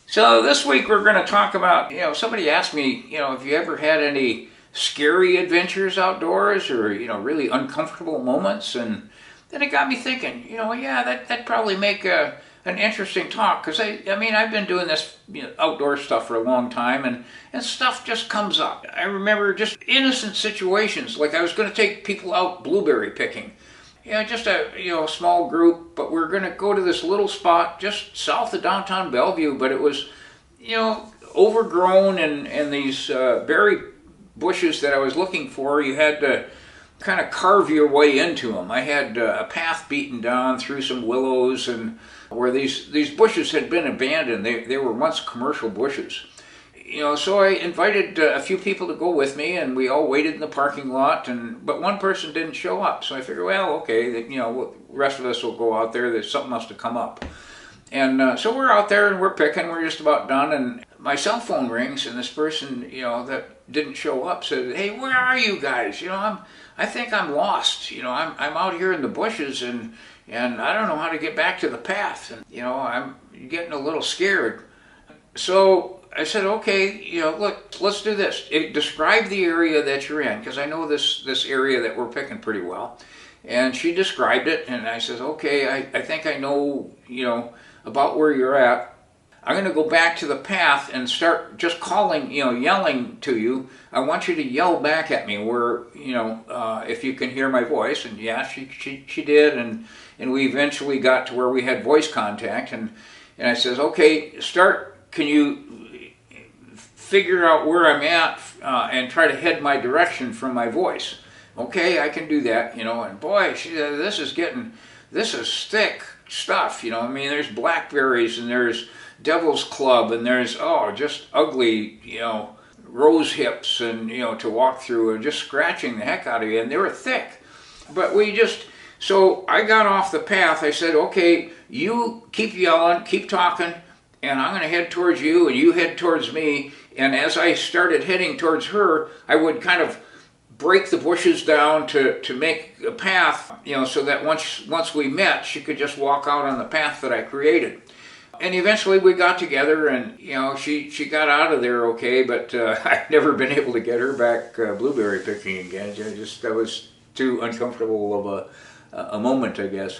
So this week we're going to talk about, somebody asked me, have you ever had any scary adventures outdoors or, really uncomfortable moments? And then it got me thinking, yeah, that'd probably make an interesting talk because I've been doing this outdoor stuff for a long time and stuff just comes up. I remember just innocent situations, like I was going to take people out blueberry picking. Yeah, just a small group, but we're going to go to this little spot just south of downtown Bellevue. But it was, overgrown and these berry bushes that I was looking for. You had to kind of carve your way into them. I had a path beaten down through some willows and where these bushes had been abandoned. They were once commercial bushes. So I invited a few people to go with me, and we all waited in the parking lot. But one person didn't show up, so I figured, well, okay, the rest of us will go out there. Something must have come up, and so we're out there and we're picking. We're just about done, and my cell phone rings, and this person, that didn't show up said, "Hey, where are you guys? I think I'm lost. I'm out here in the bushes, and I don't know how to get back to the path, and I'm getting a little scared." So I said, okay, look, let's do this. Describe the area that you're in, because I know this area that we're picking pretty well. And she described it, and I said, okay, I think I know, about where you're at. I'm going to go back to the path and start just calling, yelling to you. I want you to yell back at me where, if you can hear my voice. And yeah, she did, and we eventually got to where we had voice contact. And I says, okay, can you figure out where I'm at and try to head my direction from my voice? Okay, I can do that, and boy, this is thick stuff, there's blackberries and there's devil's club and there's, just ugly, rose hips and, to walk through and just scratching the heck out of you, and they were thick. But so I got off the path. I said, okay, you keep yelling, keep talking, and I'm going to head towards you and you head towards me. And as I started heading towards her, I would kind of break the bushes down to make a path, so that once we met, she could just walk out on the path that I created. And eventually we got together, and she got out of there okay, but I've never been able to get her back blueberry picking again. That was too uncomfortable of a moment, I guess.